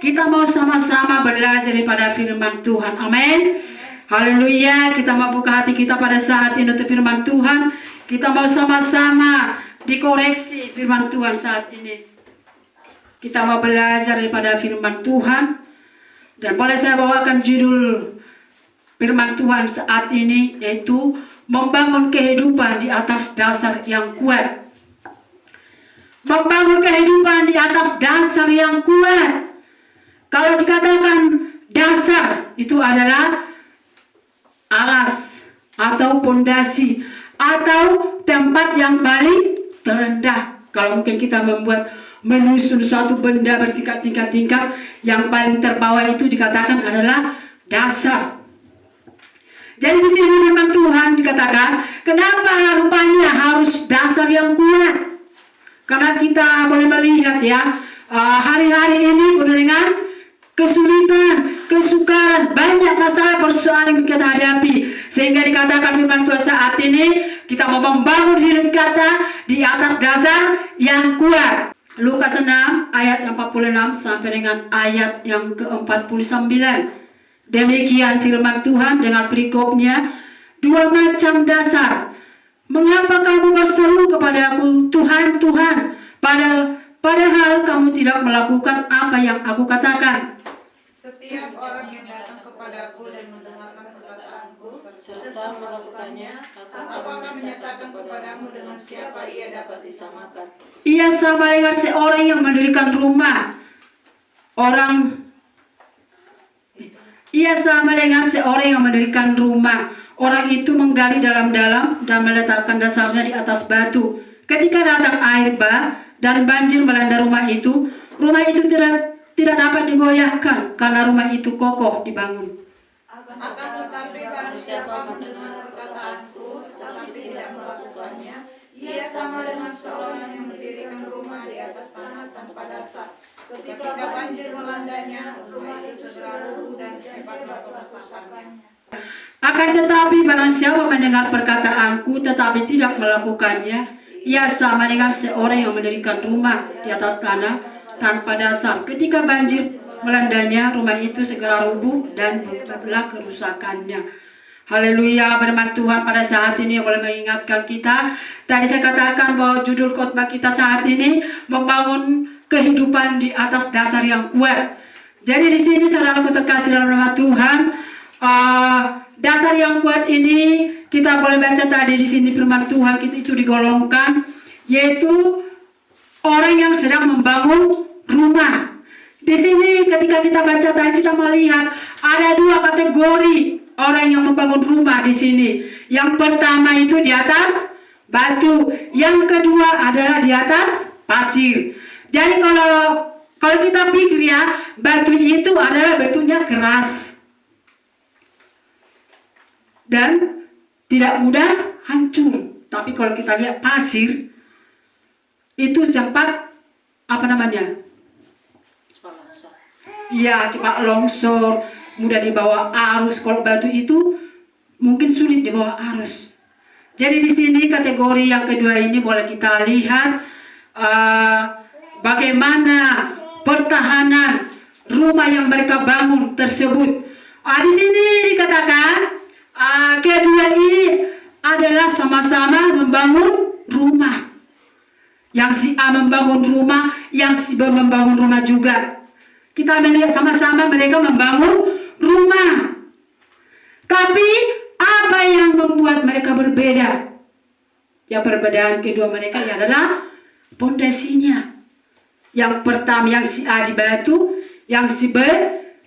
kita mau sama-sama belajar daripada firman Tuhan. Amin. Haleluya. Kita mau buka hati kita pada saat ini untuk firman Tuhan. Kita mau sama-sama dikoreksi firman Tuhan saat ini. Kita mau belajar daripada firman Tuhan. Dan boleh saya bawakan judul firman Tuhan saat ini, yaitu membangun kehidupan di atas dasar yang kuat. Membangun kehidupan di atas dasar yang kuat. Kalau dikatakan dasar, itu adalah alas atau pondasi atau tempat yang paling terendah. Kalau mungkin kita menyusun suatu benda bertingkat-tingkat, yang paling terbawah itu dikatakan adalah dasar. Jadi di sini firman Tuhan dikatakan, kenapa rupanya harus dasar yang kuat? Karena kita boleh melihat ya, hari-hari ini penuh dengan kesulitan, kesukaran, banyak masalah persoalan yang kita hadapi. Sehingga dikatakan firman Tuhan saat ini, kita mau membangun hidup kita di atas dasar yang kuat. Lukas 6 ayat yang 46 sampai dengan ayat yang ke-49. Demikian firman Tuhan dengan perikopnya, 2 macam dasar. Mengapa kamu berseru kepadaku, Tuhan, Tuhan, padahal kamu tidak melakukan apa yang aku katakan? Setiap orang yang datang kepadaku dan mendengarkan perkataanku serta melakukannya, aku akan menyatakan kepadamu dengan siapa ia dapat disamakan. Ia sama dengan seorang yang mendirikan rumah. Ia sama dengan seorang yang mendirikan rumah. Orang itu menggali dalam-dalam dan meletakkan dasarnya di atas batu. Ketika datang air bah dan banjir melanda rumah itu tidak dapat digoyahkan karena rumah itu kokoh dibangun. Akan tetapi barang siapa mendengar perkataanku tetapi tidak melakukannya, ia sama dengan seorang yang mendirikan rumah di atas tanah tanpa dasar. Ketika banjir melandanya, rumah itu segera runtuh dan hebatlah kerusakannya. Akan tetapi barang siapa mendengar perkataanku tetapi tidak melakukannya, ia sama dengan seorang yang mendirikan rumah di atas tanah tanpa dasar. Ketika banjir melandanya, rumah itu segera rubuh dan hebatlah kerusakannya. Haleluya, firman Tuhan pada saat ini boleh mengingatkan kita. Tadi saya katakan bahwa judul khotbah kita saat ini membangun kehidupan di atas dasar yang kuat. Jadi di sini saudaraku terkasih dalam nama Tuhan, dasar yang kuat ini kita boleh baca tadi di sini firman Tuhan kita itu digolongkan, yaitu orang yang sedang membangun rumah. Di sini ketika kita baca tadi kita melihat ada 2 kategori orang yang membangun rumah di sini. Yang pertama itu di atas batu, yang kedua adalah di atas pasir. Jadi kalau kita pikir ya, batu itu adalah bentuknya keras dan tidak mudah hancur. Tapi kalau kita lihat pasir itu cepat ya cepat longsor, mudah dibawa arus. Kalau batu itu mungkin sulit dibawa arus. Jadi di sini kategori yang kedua ini boleh kita lihat bagaimana pertahanan rumah yang mereka bangun tersebut. Di sini dikatakan kedua ini adalah sama-sama membangun rumah. Yang si A membangun rumah, yang si B membangun rumah juga. Kita melihat sama-sama mereka membangun rumah. Tapi apa yang membuat mereka berbeda? Ya, perbedaan kedua mereka adalah pondasinya. Yang pertama yang si A di batu, yang si B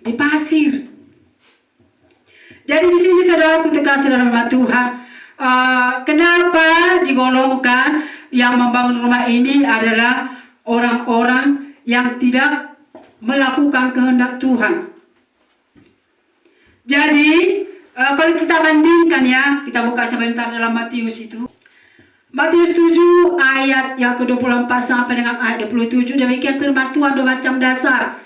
di pasir. Jadi di sini saudaraku terkasih dalam nama Tuhan, kenapa digolongkan yang membangun rumah ini adalah orang-orang yang tidak melakukan kehendak Tuhan. Jadi kalau kita bandingkan ya, kita buka sebentar dalam Matius itu. Matius 7 ayat yang ke-24 sampai dengan ayat 27, demikian firman Tuhan 2 macam dasar.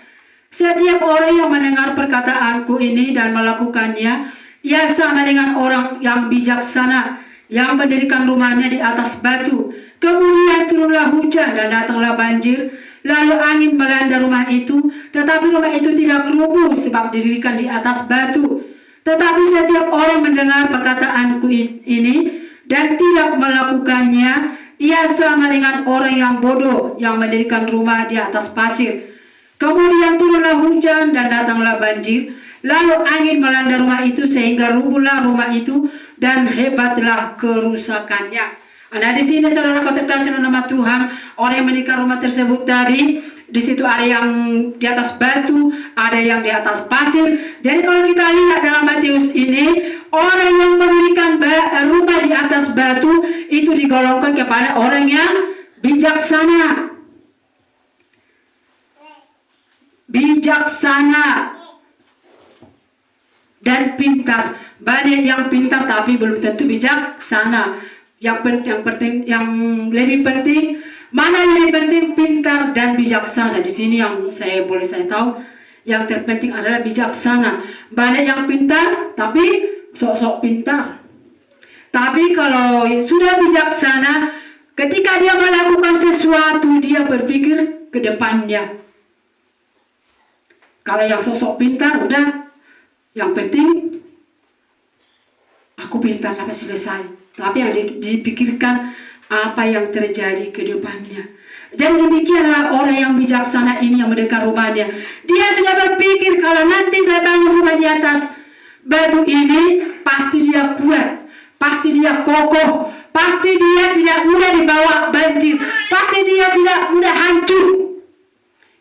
Setiap orang yang mendengar perkataanku ini dan melakukannya, ia sama dengan orang yang bijaksana yang mendirikan rumahnya di atas batu. Kemudian turunlah hujan dan datanglah banjir, lalu angin melanda rumah itu, tetapi rumah itu tidak rubuh sebab didirikan di atas batu. Tetapi setiap orang mendengar perkataanku ini dan tidak melakukannya, ia sama dengan orang yang bodoh yang mendirikan rumah di atas pasir. Kemudian turunlah hujan dan datanglah banjir, lalu angin melanda rumah itu sehingga rubuhlah rumah itu dan hebatlah kerusakannya. Nah, di sini saudara kau terkasih dalam nama Tuhan, orang yang mendirikan rumah tersebut tadi, di situ ada yang di atas batu, ada yang di atas pasir. Jadi kalau kita lihat dalam Matius ini, orang yang mendirikan rumah di atas batu itu digolongkan kepada orang yang bijaksana. Bijaksana dan pintar. Banyak yang pintar tapi belum tentu bijaksana. Yang lebih penting, mana yang lebih penting, pintar dan bijaksana. Di sini yang saya tahu, yang terpenting adalah bijaksana. Banyak yang pintar tapi sok-sok pintar. Tapi kalau sudah bijaksana, ketika dia melakukan sesuatu, dia berpikir ke depannya. Kalau yang sok-sok pintar, udah, yang penting aku pintar sampai selesai. Tapi yang dipikirkan apa yang terjadi ke depannya. Jadi demikianlah orang yang bijaksana ini yang mendirikan rumahnya. Dia sudah berpikir kalau nanti saya bangun rumah di atas batu ini, pasti dia kuat, pasti dia kokoh, pasti dia tidak mudah dibawa banjir, pasti dia tidak mudah hancur.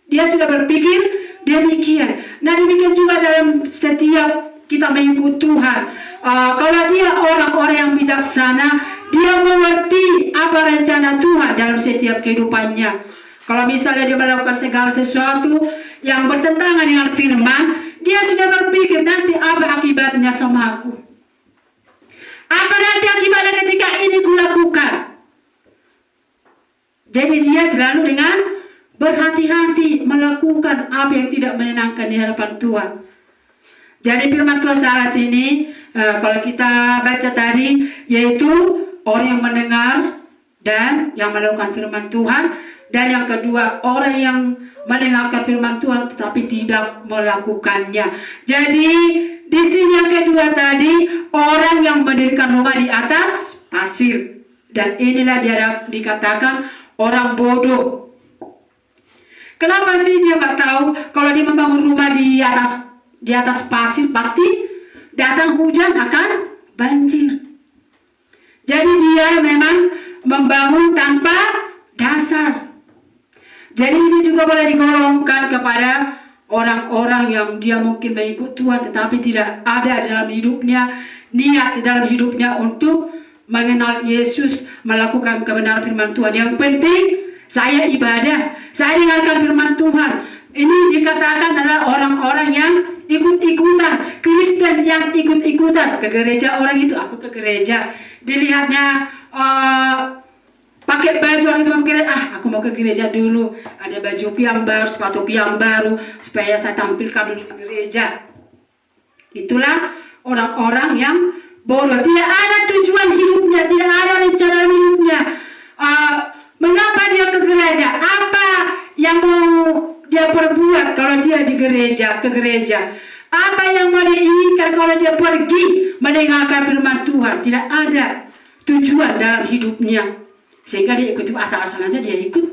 Dia sudah berpikir demikian. Nah, demikian juga dalam setiap kita mengikut Tuhan. Kalau dia orang-orang yang bijaksana, dia mengerti apa rencana Tuhan dalam setiap kehidupannya. Kalau misalnya dia melakukan segala sesuatu yang bertentangan dengan firman, dia sudah berpikir nanti apa akibatnya sama aku. Apa nanti akibatnya ketika ini kulakukan. Jadi dia selalu dengan berhati-hati melakukan apa yang tidak menyenangkan di hadapan Tuhan. Jadi firman Tuhan saat ini, kalau kita baca tadi, yaitu orang yang mendengar dan yang melakukan firman Tuhan. Dan yang kedua, orang yang mendengarkan firman Tuhan tetapi tidak melakukannya. Jadi di sini yang kedua tadi, orang yang mendirikan rumah di atas pasir. Dan inilah dia dikatakan orang bodoh. Kenapa sih dia nggak tahu kalau dia membangun rumah di atas pasir, pasti datang hujan akan banjir. Jadi dia memang membangun tanpa dasar. Jadi ini juga boleh digolongkan kepada orang-orang yang dia mungkin mengikut Tuhan tetapi tidak ada dalam hidupnya, niat dalam hidupnya untuk mengenal Yesus, melakukan kebenaran firman Tuhan. Yang penting saya ibadah, saya dengarkan firman Tuhan. Ini dikatakan adalah orang-orang yang ikut-ikutan, Kristen yang ikut-ikutan ke gereja. Orang itu, aku ke gereja, dilihatnya pakai baju, orang itu mikir, aku mau ke gereja dulu, ada baju yang baru, sepatu yang baru, supaya saya tampilkan dulu ke gereja. Itulah orang-orang yang bodoh, tidak ada tujuan hidupnya, tidak ada rencana hidupnya. Mengapa dia ke gereja? Apa yang mau dia perbuat kalau dia di gereja, ke gereja? Apa yang mau dia inginkan kalau dia pergi mendengarkan firman Tuhan? Tidak ada tujuan dalam hidupnya. Sehingga dia ikut asal-asal aja, dia ikut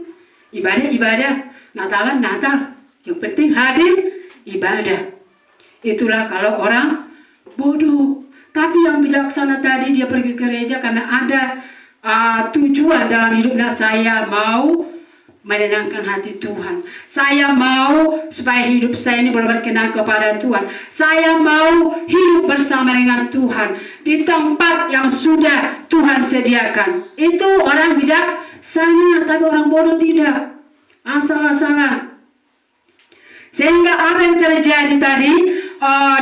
ibadah, Natalan, Natal. Yang penting hadir ibadah. Itulah kalau orang bodoh. Tapi yang bijaksana tadi dia pergi ke gereja karena ada tujuan dalam hidupnya. Saya mau menyenangkan hati Tuhan. Saya mau supaya hidup saya ini boleh berkenan kepada Tuhan. Saya mau hidup bersama dengan Tuhan di tempat yang sudah Tuhan sediakan. Itu orang bijaksana, tapi orang bodoh tidak. Asal-asalan. Sehingga apa yang terjadi tadi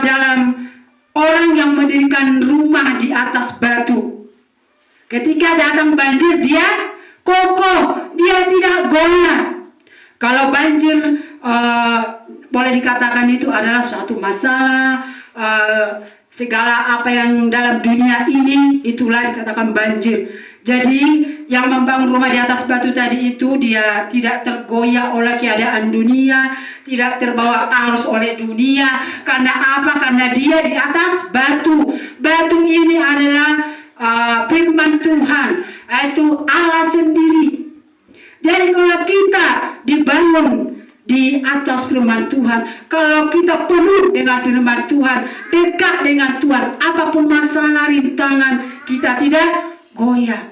dalam orang yang mendirikan rumah di atas batu. Ketika datang banjir, dia kokoh, dia tidak goyah. Kalau banjir boleh dikatakan itu adalah suatu masalah, segala apa yang dalam dunia ini itulah dikatakan banjir. Jadi yang membangun rumah di atas batu tadi itu dia tidak tergoyah oleh keadaan dunia, tidak terbawa arus oleh dunia. Karena apa? Karena dia di atas batu. Batu ini adalah firman Tuhan, yaitu Allah sendiri. Jadi kalau kita dibangun di atas firman Tuhan, kalau kita penuh dengan firman Tuhan, dekat dengan Tuhan, apapun masalah rintangan kita tidak goyah.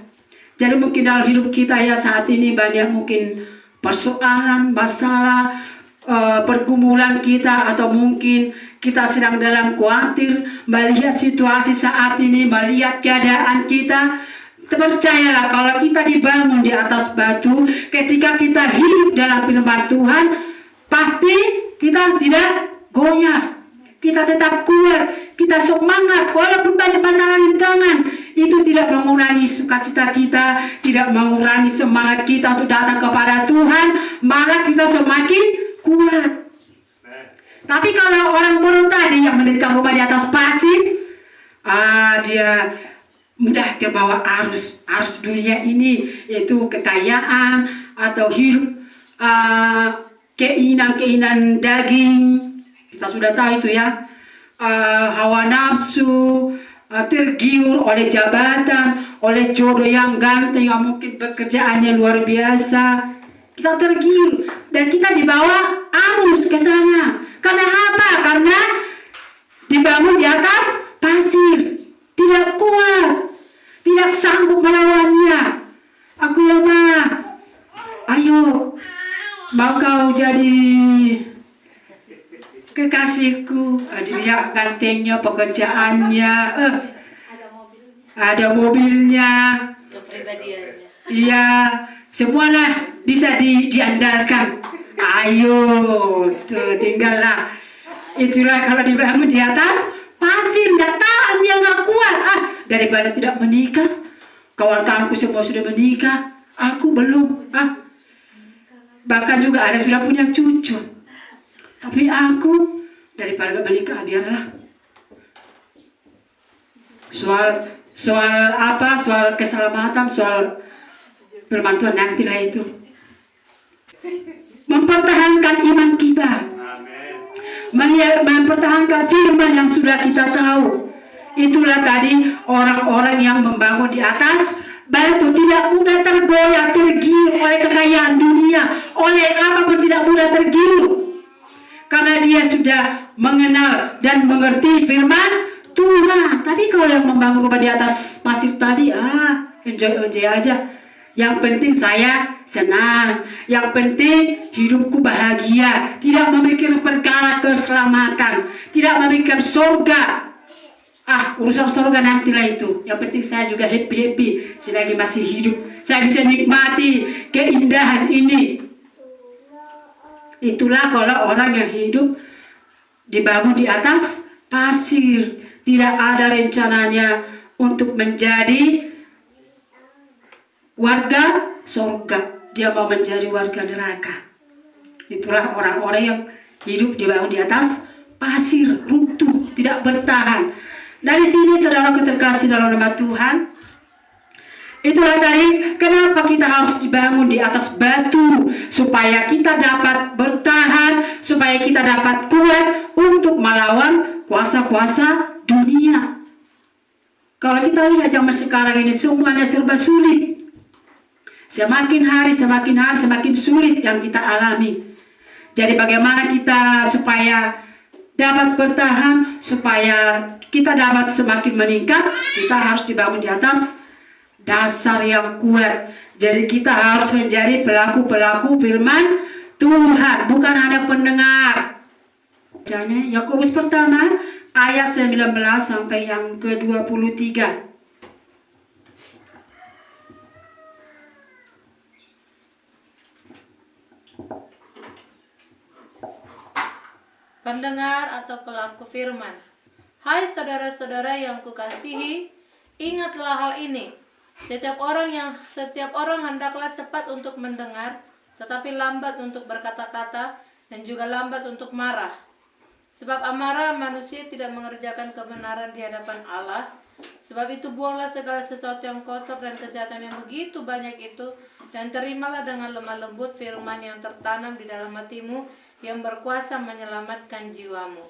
Jadi mungkin dalam hidup kita ya saat ini banyak mungkin persoalan, masalah, pergumulan kita, atau mungkin kita sedang dalam khawatir melihat situasi saat ini, melihat keadaan kita. Percayalah kalau kita dibangun di atas batu, ketika kita hidup dalam firman Tuhan, pasti kita tidak goyah. Kita tetap kuat, kita semangat, walaupun banyak masalah rintangan, itu tidak mengurangi sukacita kita, tidak mengurangi semangat kita untuk datang kepada Tuhan, malah kita semakin kuat. Tapi kalau orang bodoh tadi yang mendirikan rumah di atas pasir, dia mudah terbawa arus dunia ini, yaitu kekayaan atau hidup keinginan daging. Kita sudah tahu itu ya, hawa nafsu, tergiur oleh jabatan, oleh jodoh yang ganteng, yang mungkin pekerjaannya luar biasa. Kita tergiur dan kita dibawa arus ke sana. Karena apa? Karena dibangun di atas pasir, tidak kuat, tidak sanggup melawannya. Aku lemah. Ayo, mau kau jadi kekasihku? Dia gantengnya, pekerjaannya, ada mobilnya, kepribadiannya. iya, semuanya bisa diandalkan. Ayo, tuh tinggallah. Itulah kalau dibangun di atas pasir, nggak tahan, dia nggak kuat. Daripada tidak menikah. Kawan-kawanku semua sudah menikah, aku belum. Bahkan juga ada sudah punya cucu. Tapi aku daripada gak menikah, biarlah. Soal apa? Soal keselamatan, soal firman Tuhan, nantilah itu. Mempertahankan iman kita, mempertahankan firman yang sudah kita tahu. Itulah tadi orang-orang yang membangun di atas batu, tidak mudah tergoyah, tergiur oleh kekayaan dunia, oleh apapun tidak mudah tergiur. Karena dia sudah mengenal dan mengerti firman Tuhan. Tapi kalau yang membangun rumah di atas pasir tadi, enjoy aja. Yang penting saya senang, yang penting hidupku bahagia, tidak memikirkan perkara keselamatan, tidak memikirkan surga. Urusan surga nantilah itu. Yang penting saya juga happy selagi masih hidup. Saya bisa nikmati keindahan ini. Itulah kalau orang yang hidup dibangun di atas pasir, tidak ada rencananya untuk menjadi warga surga, dia mau menjadi warga neraka. Itulah orang-orang yang hidup dibangun di atas pasir, runtuh, tidak bertahan. Dari sini saudara terkasih dalam nama Tuhan, itulah tadi kenapa kita harus dibangun di atas batu, supaya kita dapat bertahan, supaya kita dapat kuat untuk melawan kuasa-kuasa dunia. Kalau kita lihat zaman sekarang ini semuanya serba sulit. Semakin hari semakin sulit yang kita alami. Jadi bagaimana kita supaya dapat bertahan, supaya kita dapat semakin meningkat, kita harus dibangun di atas dasar yang kuat. Jadi kita harus menjadi pelaku-pelaku firman Tuhan, bukan hanya pendengar. Yakobus pertama ayat 19 sampai yang ke-23. Pendengar atau pelaku firman. Hai saudara-saudara yang kukasihi, ingatlah hal ini. Setiap orang hendaklah cepat untuk mendengar, tetapi lambat untuk berkata-kata, dan juga lambat untuk marah. Sebab amarah manusia tidak mengerjakan kebenaran di hadapan Allah, Sebab itu buanglah segala sesuatu yang kotor dan kejahatan yang begitu banyak itu, dan terimalah dengan lemah lembut firman yang tertanam di dalam hatimu, yang berkuasa menyelamatkan jiwamu.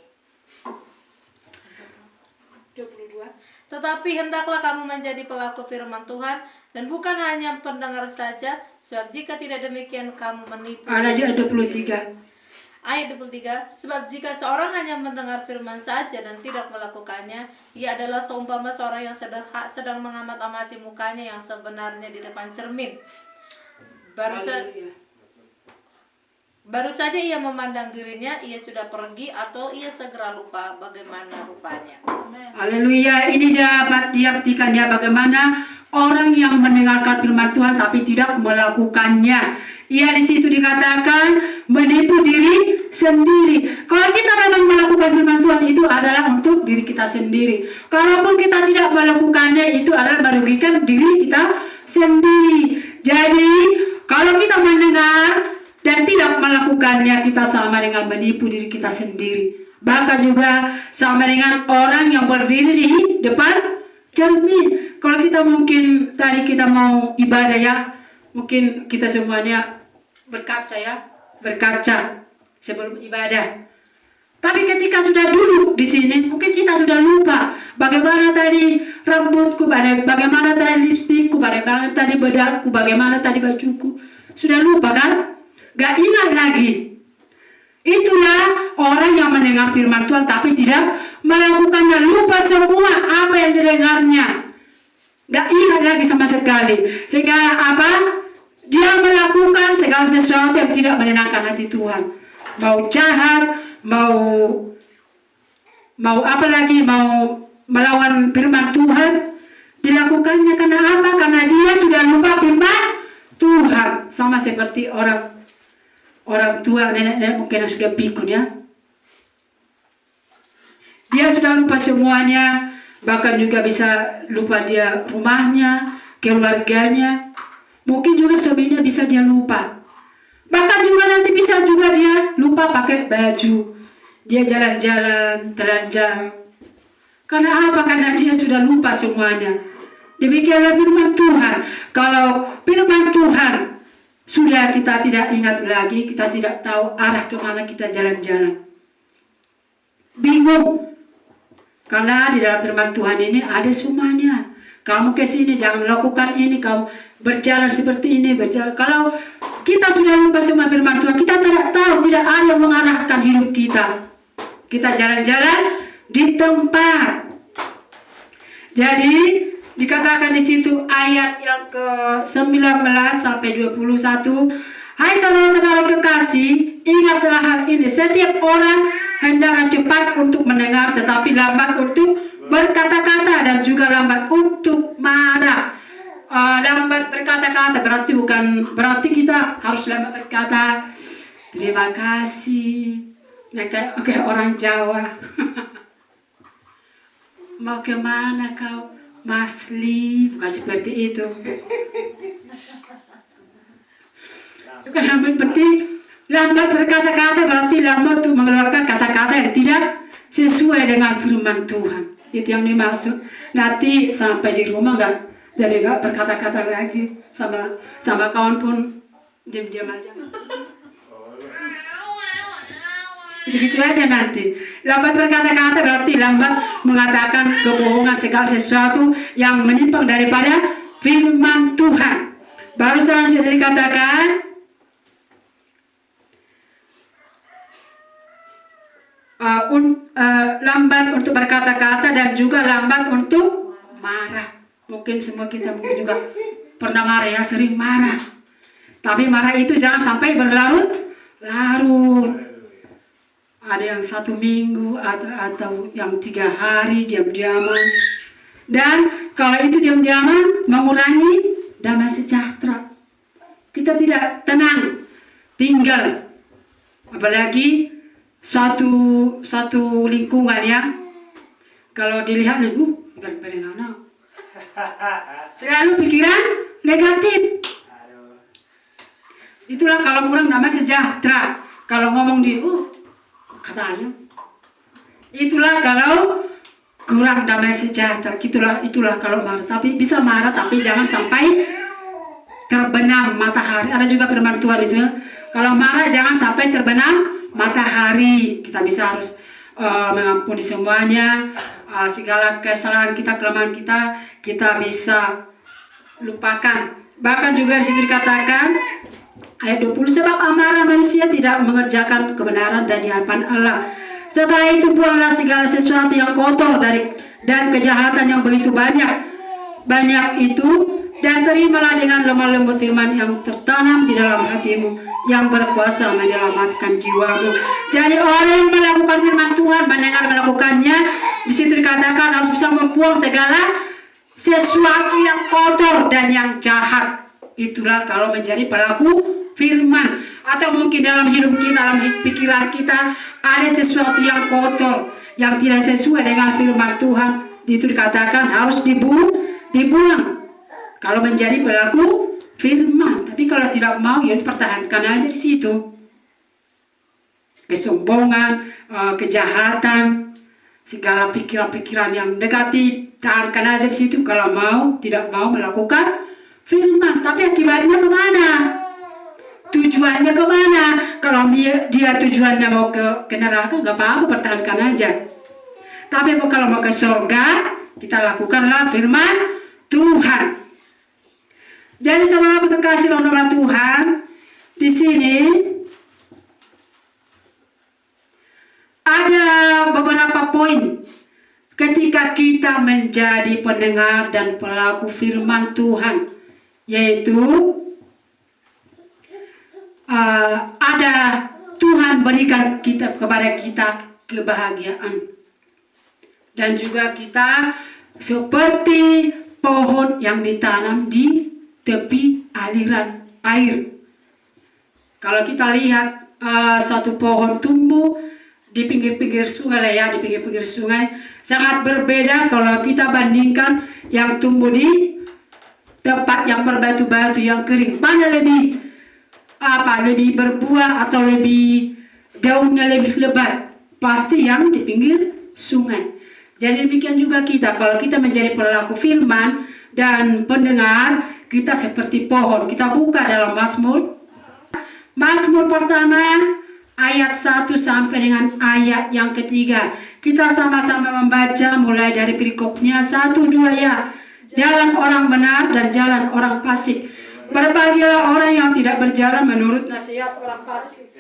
22. Tetapi hendaklah kamu menjadi pelaku firman Tuhan, dan bukan hanya pendengar saja, sebab jika tidak demikian kamu menipu. Ada juga 23. Ayat 23, sebab jika seorang hanya mendengar firman saja dan tidak melakukannya, ia adalah seumpama seorang yang sedang mengamat-amati mukanya yang sebenarnya di depan cermin. Baru saja ia memandang dirinya, ia sudah pergi atau ia segera lupa bagaimana rupanya. Haleluya. Ini dapat diartikan ya, bagaimana orang yang mendengarkan firman Tuhan tapi tidak melakukannya. Ia di situ dikatakan menipu diri sendiri. Kalau kita memang melakukan firman Tuhan, itu adalah untuk diri kita sendiri. Kalaupun kita tidak melakukannya, itu adalah merugikan diri kita sendiri. Jadi kalau kita mendengar dan tidak melakukannya, kita sama dengan menipu diri kita sendiri. Bahkan juga sama dengan orang yang berdiri di depan cermin. Kalau kita mungkin tadi kita mau ibadah ya, mungkin kita semuanya berkaca sebelum ibadah. Tapi ketika sudah duduk di sini, mungkin kita sudah lupa bagaimana tadi rambutku, bagaimana tadi lipstikku, bagaimana tadi bedakku, bagaimana tadi bajuku. Sudah lupa kan? Gak ingat lagi. Itulah orang yang mendengar firman Tuhan tapi tidak melakukannya, lupa semua apa yang didengarnya. Gak ingat lagi sama sekali. Sehingga apa? Dia melakukan segala sesuatu yang tidak menyenangkan hati Tuhan. Mau jahat, mau apa lagi, mau melawan firman Tuhan, dilakukannya karena apa? Karena dia sudah lupa firman Tuhan. Sama seperti orang tua, nenek-nenek mungkin yang sudah pikun ya. Dia sudah lupa semuanya, bahkan juga bisa lupa dia rumahnya, keluarganya. Mungkin juga suaminya bisa dia lupa. Bahkan juga nanti bisa juga dia lupa pakai baju. Dia jalan-jalan, telanjang. Karena apa? Karena dia sudah lupa semuanya. Demikianlah firman Tuhan. Kalau firman Tuhan sudah kita tidak ingat lagi, kita tidak tahu arah kemana kita jalan-jalan. Bingung. Karena di dalam firman Tuhan ini ada semuanya. Kamu ke sini, jangan melakukan ini, kamu berjalan seperti ini, berjalan. Kalau kita sudah lupa semua firman Tuhan, kita tidak tahu, tidak ada yang mengarahkan hidup kita. Kita jalan-jalan di tempat. Jadi dikatakan di situ ayat yang ke-19 sampai 21. Hai saudara-saudara kekasih, ingatlah hal ini. Setiap orang hendaklah cepat untuk mendengar, tetapi lambat untuk berkata-kata dan juga lambat untuk marah. Lambat berkata-kata berarti kita harus lambat berkata terima kasih. Kayak orang Jawa. Mau kemana kau, Masli? Bukan seperti itu. Bukan lambat berkata-kata berarti lambat untuk mengeluarkan kata-kata yang tidak sesuai dengan firman Tuhan. Itu yang dimaksud. Nanti sampai di rumah jadi nggak berkata-kata lagi sama kawan pun diam-diam aja. Begitu aja nanti. Lambat berkata-kata berarti lambat mengatakan kebohongan, segala sesuatu yang menyimpang daripada firman Tuhan. Baru selanjutnya dikatakan lambat untuk berkata-kata dan juga lambat untuk marah. Mungkin semua kita mungkin juga pernah marah ya, sering marah. Tapi marah itu jangan sampai berlarut-larut. Ada yang 1 minggu atau yang 3 hari diam-diaman. Dan kalau itu diam-diaman mengurangi damai sejahtera. Kita tidak tenang tinggal. Apalagi satu lingkungan ya. Kalau dilihat bagaimana? Selalu pikiran negatif. Itulah kalau kurang damai sejahtera. Kalau ngomong di kata ayam. Itulah kurang damai sejahtera. Itulah kalau marah. Tapi bisa marah, tapi jangan sampai terbenam matahari. Ada juga firman Tuhan itu, kalau marah jangan sampai terbenam matahari. Kita bisa harus mengampuni semuanya, segala kesalahan kita, kelemahan kita bisa lupakan. Bahkan juga di situ dikatakan ayat 20, sebab amarah manusia tidak mengerjakan kebenaran dan di hadapan Allah. Setelah itu buanglah segala sesuatu yang kotor dan kejahatan yang begitu banyak itu, dan terimalah dengan lemah lembut firman yang tertanam di dalam hatimu, yang berkuasa menyelamatkan jiwamu. Jadi orang yang melakukan firman Tuhan, mendengar melakukannya, di situ dikatakan harus bisa membuang segala sesuatu yang kotor dan yang jahat. Itulah kalau menjadi pelaku firman. Atau mungkin dalam hidup kita, dalam pikiran kita ada sesuatu yang kotor, yang tidak sesuai dengan firman Tuhan. Itu dikatakan harus dibuang kalau menjadi pelaku firman. Tapi kalau tidak mau, ya pertahankan aja di situ. Kesombongan, kejahatan, segala pikiran-pikiran yang negatif, tahankan aja di situ. Kalau tidak mau melakukan firman. Tapi akibatnya kemana? Tujuannya kemana? Kalau dia tujuannya mau ke neraka, nggak apa-apa, pertahankan aja. Tapi kalau mau ke surga, kita lakukanlah firman Tuhan. Jadi saudara terkasih oleh Tuhan, di sini ada beberapa poin ketika kita menjadi pendengar dan pelaku firman Tuhan, yaitu ada Tuhan berikan kepada kita kebahagiaan, dan juga kita seperti pohon yang ditanam di tepi aliran air. Kalau kita lihat suatu pohon tumbuh di pinggir-pinggir sungai, di pinggir-pinggir sungai, sangat berbeda kalau kita bandingkan yang tumbuh di tempat yang berbatu-batu yang kering. Mana lebih berbuah atau lebih daunnya lebih lebat? Pasti yang di pinggir sungai. Jadi demikian juga kita, kalau kita menjadi pelaku firman dan pendengar, kita seperti pohon. Kita buka dalam Mazmur pertama ayat 1 sampai dengan ayat yang ketiga. Kita sama-sama membaca mulai dari perikopnya 1, 2 ya. Jalan orang benar dan jalan orang fasik. Berbahagialah orang yang tidak berjalan menurut nasihat orang fasik,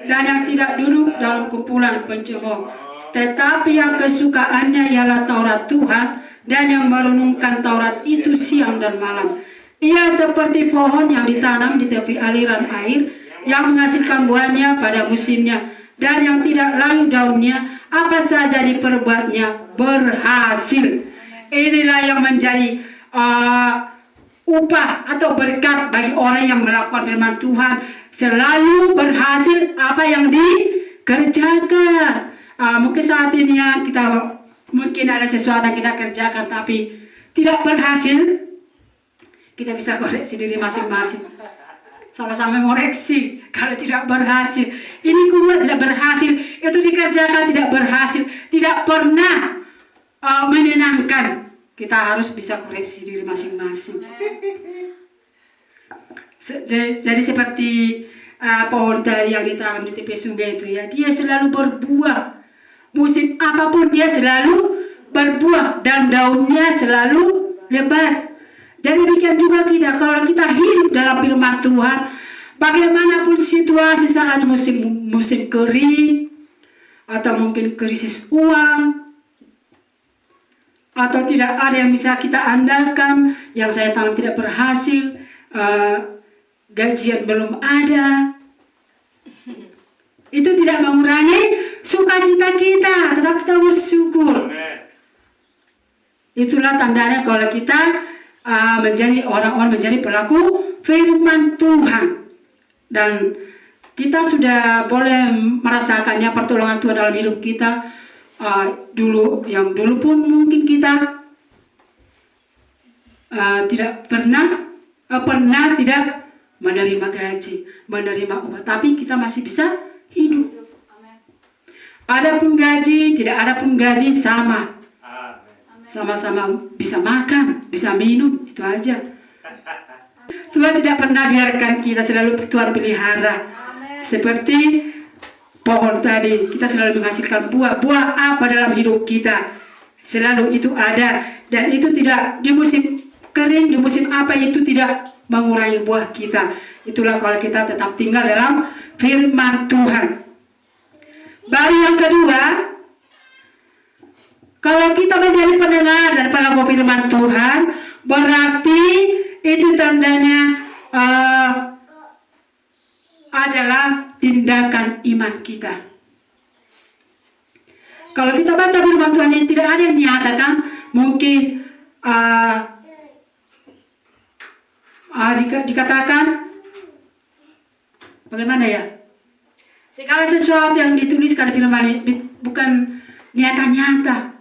dan yang tidak duduk dalam kumpulan pencemooh. Tetapi yang kesukaannya ialah Taurat Tuhan, dan yang merenungkan Taurat itu siang dan malam. Ia seperti pohon yang ditanam di tepi aliran air, yang menghasilkan buahnya pada musimnya, dan yang tidak layu daunnya, apa saja diperbuatnya berhasil. Inilah yang menjadi upah atau berkat bagi orang yang melakukan firman Tuhan. Selalu berhasil apa yang dikerjakan. Mungkin saat ini mungkin ada sesuatu yang kita kerjakan tapi tidak berhasil. Kita bisa koreksi diri masing-masing. Sama-sama ngoreksi kalau tidak berhasil. Ini gua tidak berhasil, itu dikerjakan tidak berhasil, tidak pernah menyenangkan. Kita harus bisa koreksi diri masing-masing. Jadi seperti pohon tadi yang ditanam di tepi sungai itu ya, dia selalu berbuah. Musim apapun dia selalu berbuah dan daunnya selalu lebat. Jadi demikian juga kita, kalau kita hidup dalam firman Tuhan, bagaimanapun situasi saat musim kering, atau mungkin krisis uang, atau tidak ada yang bisa kita andalkan, yang saya tahu tidak berhasil, gajian belum ada, itu tidak mengurangi sukacita kita, tetap kita bersyukur. Itulah tandanya kalau kita menjadi orang-orang menjadi pelaku firman Tuhan, dan kita sudah boleh merasakannya pertolongan Tuhan dalam hidup kita. Dulu pun mungkin kita tidak pernah tidak menerima gaji, menerima upah, tapi kita masih bisa hidup. Ada pun gaji, tidak ada pun gaji, sama. Sama-sama bisa makan, bisa minum, itu aja. Tuhan tidak pernah biarkan kita, selalu Tuhan pelihara. Seperti pohon tadi, kita selalu menghasilkan buah. Buah apa dalam hidup kita? Selalu itu ada. Dan itu tidak di musim kering, di musim apa itu tidak mengurangi buah kita. Itulah kalau kita tetap tinggal dalam firman Tuhan. Baru yang kedua, kalau kita menjadi pendengar dan pelaku firman Tuhan, berarti itu tandanya adalah tindakan iman kita. Kalau kita baca firman Tuhan ini tidak ada yang dinyatakan, mungkin dikatakan bagaimana ya? Segala sesuatu yang dituliskan firman ini bukan nyata-nyata,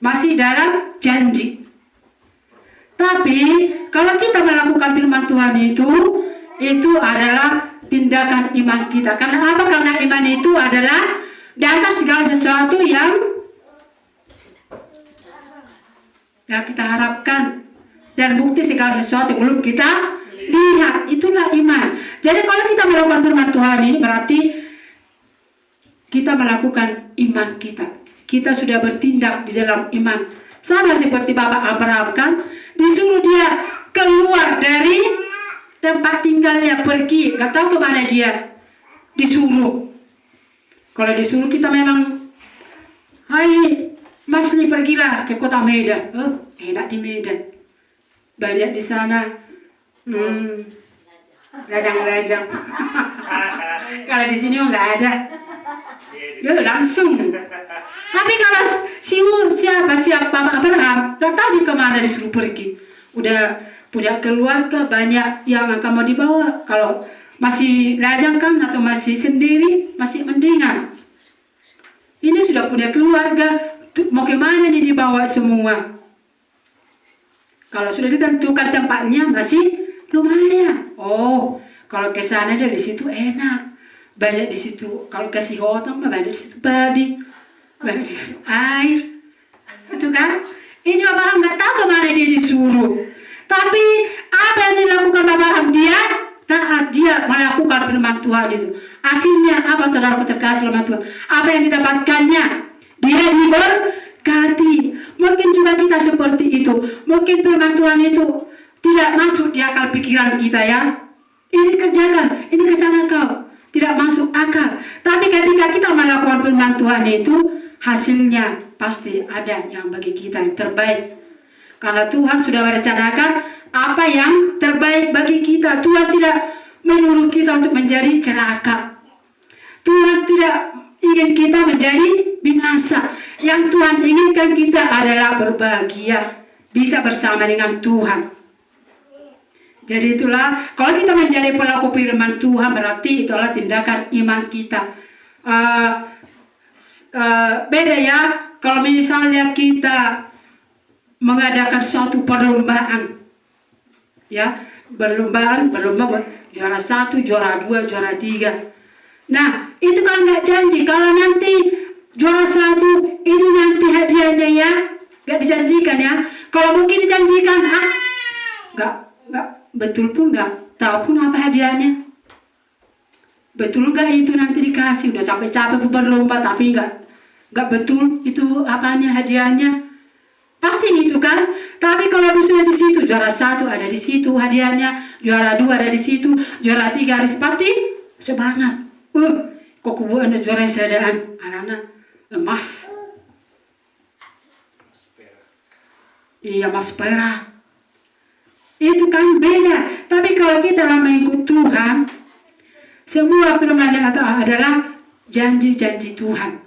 masih dalam janji. Tapi kalau kita melakukan firman Tuhan itu adalah tindakan iman kita. Karena apa? Karena iman itu adalah dasar segala sesuatu yang kita harapkan dan bukti segala sesuatu yang belum kita lihat. Itulah iman. Jadi kalau kita melakukan firman Tuhan ini berarti kita melakukan iman kita. Kita sudah bertindak di dalam iman. Sama seperti Bapak Abraham kan, disuruh dia keluar dari tempat tinggalnya, pergi, gak tahu kemana dia disuruh. Kalau disuruh kita memang, hai Mas Li pergilah ke kota Medan. Enak di Medan, banyak di sana rajang-rajang. Kalau di sini nggak ada, ya langsung. Tapi kalau siapa Bapak Abraham, gak tahu di kemana disuruh pergi. Udah punya keluarga banyak yang akan mau dibawa. Kalau masih lajang kan atau masih sendiri, masih mendingan. Ini sudah punya keluarga, mau kemana nih dibawa semua? Kalau sudah ditentukan tempatnya masih lumayan. Oh, kalau ke sana dari situ enak, banyak di situ. Kalau kasih hotel banyak di situ padi, banyak di situ air, itu kan? Ini Bapak nggak tahu kemana dia disuruh. Tapi apa yang dilakukan Bapak dia taat, dia melakukan firman Tuhan itu. Akhirnya apa saudaraku terkasih dalam Tuhan? Apa yang didapatkannya? Dia diberkati. Mungkin juga kita seperti itu. Mungkin firman Tuhan itu tidak masuk di akal pikiran kita ya. Ini kerjakan, ini kesana kau. Tidak masuk akal. Tapi ketika kita melakukan firman Tuhan itu, hasilnya pasti ada yang bagi kita yang terbaik. Karena Tuhan sudah merencanakan apa yang terbaik bagi kita. Tuhan tidak menyuruh kita untuk menjadi celaka. Tuhan tidak ingin kita menjadi binasa. Yang Tuhan inginkan kita adalah berbahagia, bisa bersama dengan Tuhan. Jadi itulah, kalau kita menjadi pelaku firman Tuhan, berarti itulah tindakan iman kita. Beda ya, kalau misalnya kita mengadakan suatu perlombaan, ya, berlomba, juara 1, juara 2, juara 3. Nah, itu kan nggak janji. Kalau nanti juara 1, ini nanti hadiahnya ya, nggak dijanjikan ya. Kalau mungkin dijanjikan, nggak betul pun nggak tahu pun apa hadiahnya. Betul nggak itu nanti dikasih? Udah capek-capek berlomba tapi nggak betul itu apanya hadiahnya. Pasti itu kan. Tapi kalau sudah di situ juara 1 ada di situ hadiahnya, juara 2 ada di situ, juara 3 ada pasti semangat. Kok kubu ada juara sadaan anak-anak emas. Iya, mas perak. Itu kan beda. Tapi kalau kita lama ikut Tuhan, semua firman adalah janji-janji Tuhan.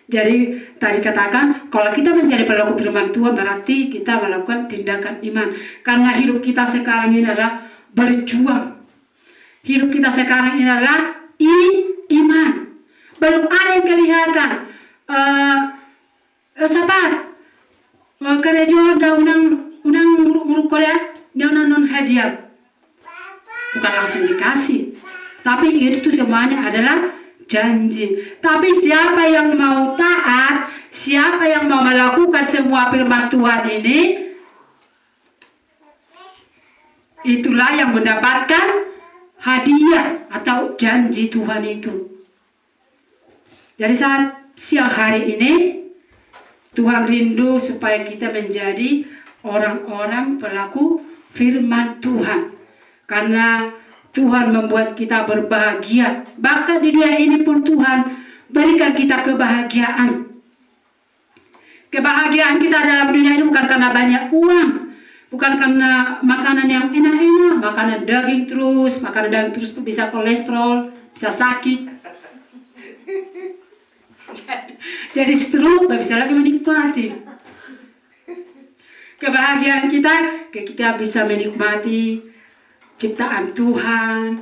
Jadi tadi katakan, kalau kita menjadi pelaku firman Tuhan berarti kita melakukan tindakan iman. Karena hidup kita sekarang ini adalah berjuang. Hidup kita sekarang ini adalah iman. Belum ada yang kelihatan. Sahabat, karena juga unang muruk Korea, dia non hadiah. Bukan langsung dikasih. Tapi itu semuanya adalah janji. Tapi siapa yang mau taat, siapa yang mau melakukan semua firman Tuhan ini, itulah yang mendapatkan hadiah atau janji Tuhan itu. Jadi saat siang hari ini, Tuhan rindu supaya kita menjadi orang-orang pelaku firman Tuhan. Karena Tuhan membuat kita berbahagia. Bahkan di dunia ini pun Tuhan berikan kita kebahagiaan. Kebahagiaan kita dalam dunia ini bukan karena banyak uang, bukan karena makanan yang enak-enak, makanan daging terus bisa kolesterol, bisa sakit. Jadi stroke, gak bisa lagi menikmati. Kebahagiaan kita bisa menikmati ciptaan Tuhan.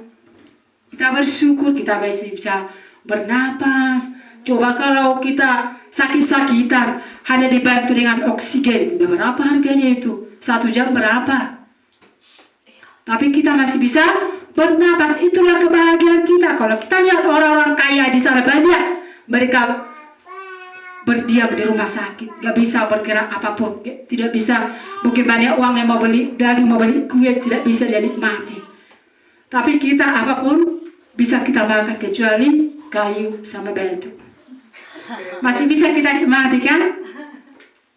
Kita bersyukur, kita bisa bernapas. Coba kalau kita sakit-sakitan hanya dibantu dengan oksigen, udah berapa harganya itu? 1 jam berapa? Tapi kita masih bisa bernapas. Itulah kebahagiaan kita. Kalau kita lihat orang-orang kaya di sana banyak, mereka berdiam di rumah sakit, gak bisa bergerak apapun, tidak bisa. Mungkin banyak uang yang mau beli daging, mau beli kue, tidak bisa dia nikmati. Tapi kita apapun bisa kita makan kecuali kayu sama batu. Masih bisa kita nikmati kan?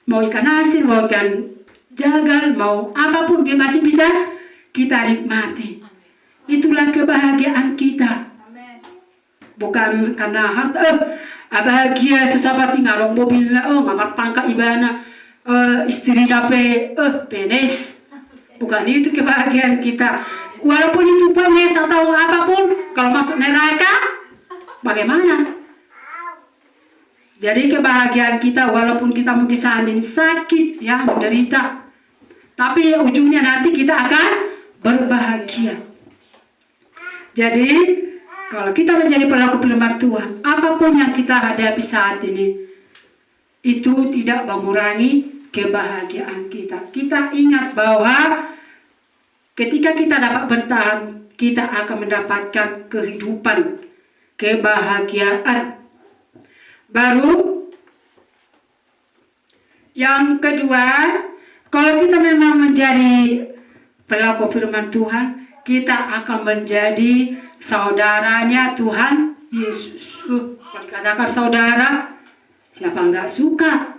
Mau ikan asin, mau ikan jagal, mau apapun dia masih bisa kita nikmati. Itulah kebahagiaan kita. Bukan karena harta, bahagia susah pati ngarong mobil na, ngamar pangka ibana, istri dape, penes. Bukan itu kebahagiaan kita. Walaupun itu penes atau apapun, kalau masuk neraka, bagaimana? Jadi kebahagiaan kita, walaupun kita mungkin saat ini sakit, ya menderita, tapi ujungnya nanti kita akan berbahagia. Jadi kalau kita menjadi pelaku firman Tuhan, apapun yang kita hadapi saat ini, itu tidak mengurangi kebahagiaan kita. Kita ingat bahwa ketika kita dapat bertahan, kita akan mendapatkan kehidupan, kebahagiaan. Baru yang kedua, kalau kita memang menjadi pelaku firman Tuhan, kita akan menjadi saudaranya Tuhan Yesus. Kalau dikatakan saudara, siapa nggak suka?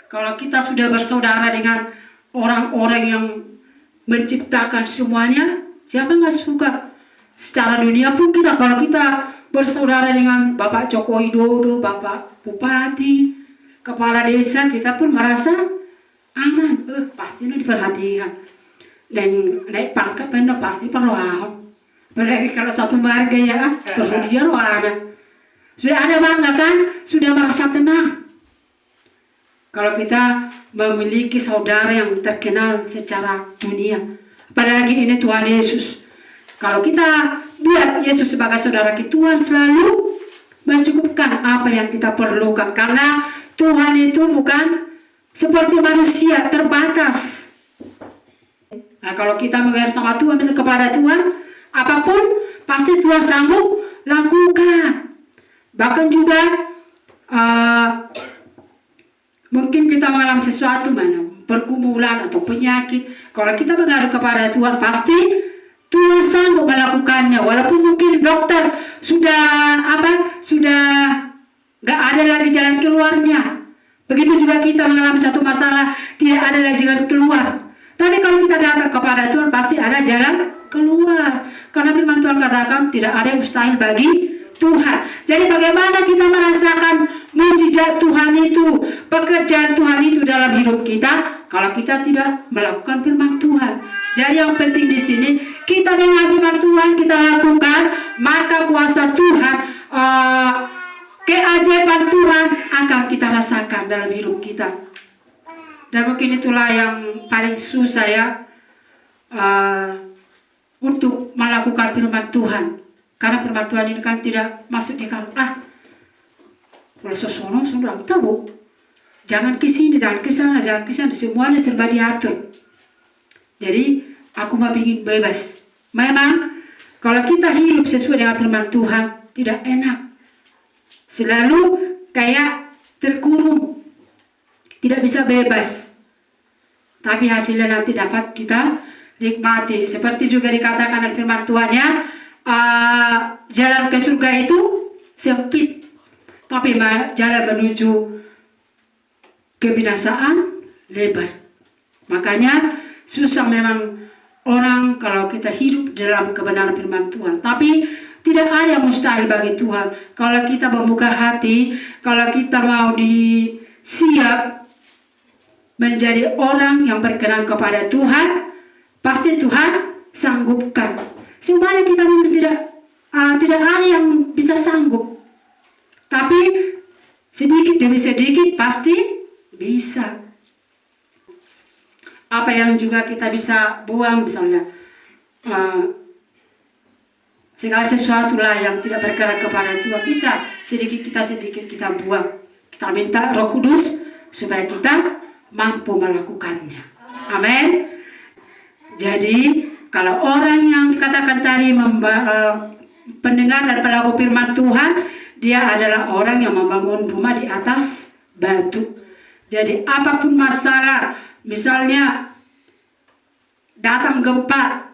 Kalau kita sudah bersaudara dengan orang-orang yang menciptakan semuanya, siapa nggak suka? Secara dunia pun kita, kalau kita bersaudara dengan Bapak Joko Widodo, Bapak Bupati, Kepala Desa, kita pun merasa aman. Pasti diperhatikan. Dan naik pangkat pasti perlu ahok. Apalagi kalau satu marga ya, terus dia ada. Sudah ada bangga kan? Sudah merasa tenang. Kalau kita memiliki saudara yang terkenal secara dunia, apalagi ini Tuhan Yesus. Kalau kita buat Yesus sebagai saudara kita, Tuhan selalu mencukupkan apa yang kita perlukan. Karena Tuhan itu bukan seperti manusia terbatas. Nah, kalau kita mengalir sama Tuhan, minta kepada Tuhan, apapun pasti Tuhan sanggup lakukan. Bahkan juga mungkin kita mengalami sesuatu, pergumulan atau penyakit. Kalau kita mengalir kepada Tuhan, pasti Tuhan sanggup melakukannya. Walaupun mungkin dokter sudah nggak ada lagi jalan keluarnya. Begitu juga kita mengalami satu masalah, tidak ada lagi jalan keluar. Tapi kalau kita datang kepada Tuhan, pasti ada jalan keluar. Karena firman Tuhan katakan tidak ada yang mustahil bagi Tuhan. Jadi bagaimana kita merasakan mujizat Tuhan itu, pekerjaan Tuhan itu dalam hidup kita, kalau kita tidak melakukan firman Tuhan. Jadi yang penting di sini, kita dengar firman Tuhan, kita lakukan, maka kuasa Tuhan, keajaiban Tuhan akan kita rasakan dalam hidup kita. Dan mungkin itulah yang paling susah ya, untuk melakukan firman Tuhan. Karena firman Tuhan ini kan tidak masuk di kalau kalau sesono sudah tahu, jangan ke sini, jangan ke sana, jangan ke sana, semuanya serba diatur. Jadi aku mau ingin bebas. Memang kalau kita hidup sesuai dengan firman Tuhan, tidak enak. Selalu kayak terkurung, tidak bisa bebas. Tapi hasilnya nanti dapat kita nikmati. Seperti juga dikatakan dalam firman Tuhan ya, jalan ke surga itu sempit, tapi jalan menuju kebinasaan lebar. Makanya susah memang orang kalau kita hidup dalam kebenaran firman Tuhan. Tapi tidak ada yang mustahil bagi Tuhan. Kalau kita membuka hati, kalau kita mau siap menjadi orang yang berkenan kepada Tuhan, pasti Tuhan sanggupkan. Sebenarnya kita tidak ada yang bisa sanggup. Tapi sedikit demi sedikit pasti bisa. Apa yang juga kita bisa buang, misalnya segala sesuatu lah yang tidak berkenan kepada Tuhan, bisa sedikit kita buang. Kita minta Roh Kudus supaya kita mampu melakukannya. Amin. Jadi kalau orang yang dikatakan tadi pendengar dan pelaku firman Tuhan, dia adalah orang yang membangun rumah di atas batu. Jadi apapun masalah, misalnya datang gempa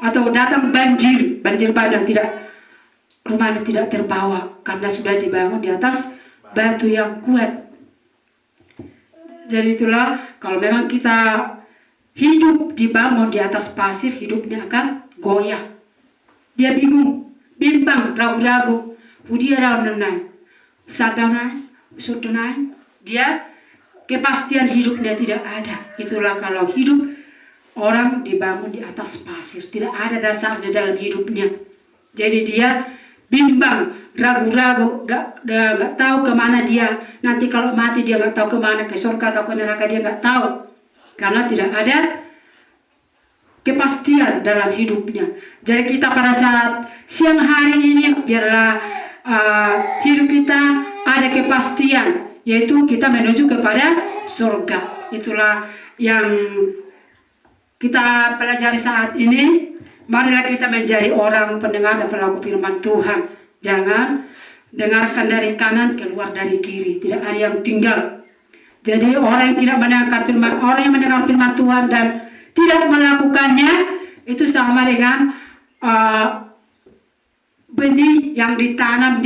atau datang banjir bandang, rumahnya tidak terbawa karena sudah dibangun di atas batu yang kuat. Jadi itulah, kalau memang kita hidup dibangun di atas pasir, hidupnya akan goyah. Dia bingung, bimbang, ragu-ragu. Dia ragu-ragu, dia kepastian hidupnya tidak ada. Itulah kalau hidup orang dibangun di atas pasir, tidak ada dasarnya dalam hidupnya. Jadi dia bimbang, ragu-ragu, gak tahu kemana dia. Nanti kalau mati dia gak tahu kemana, ke surga atau ke neraka dia gak tahu. Karena tidak ada kepastian dalam hidupnya. Jadi kita pada saat siang hari ini, biarlah hidup kita ada kepastian, yaitu kita menuju kepada surga. Itulah yang kita pelajari saat ini. Marilah kita menjadi orang pendengar dan pelaku firman Tuhan. Jangan dengarkan dari kanan, keluar dari kiri. Tidak ada yang tinggal. Jadi orang yang tidak mendengar firman, orang yang mendengar firman Tuhan dan tidak melakukannya, itu sama dengan benih yang ditanam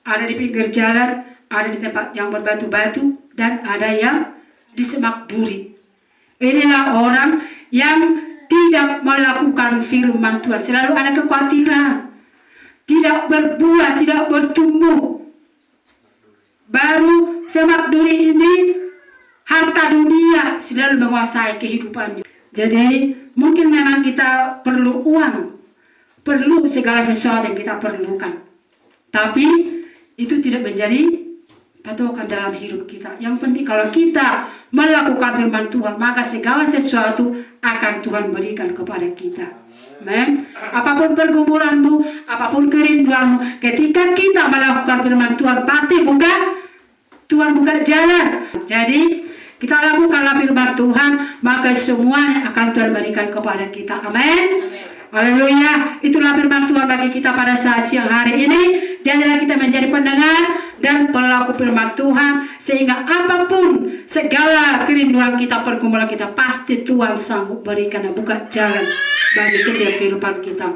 ada di pinggir jalan, ada di tempat yang berbatu-batu, dan ada yang di semak duri. Inilah orang yang tidak melakukan firman Tuhan. Selalu ada kekhawatiran, tidak berbuah, tidak bertumbuh. Baru semak duri ini, harta dunia selalu menguasai kehidupannya. Jadi mungkin memang kita perlu uang, perlu segala sesuatu yang kita perlukan. Tapi itu tidak menjadi patokan dalam hidup kita. Yang penting kalau kita melakukan firman Tuhan, maka segala sesuatu akan Tuhan berikan kepada kita. Amen. Apapun pergumulanmu, apapun kerinduanmu, ketika kita melakukan firman Tuhan, pasti Tuhan buka jalan. Jadi kita lakukanlah firman Tuhan, maka semuanya akan Tuhan berikan kepada kita. Amin. Haleluya. Itulah firman Tuhan bagi kita pada saat siang hari ini. Jadilah kita menjadi pendengar dan pelaku firman Tuhan, sehingga apapun segala kerinduan kita, pergumulan kita, pasti Tuhan sanggup berikan dan buka jalan bagi setiap kehidupan kita.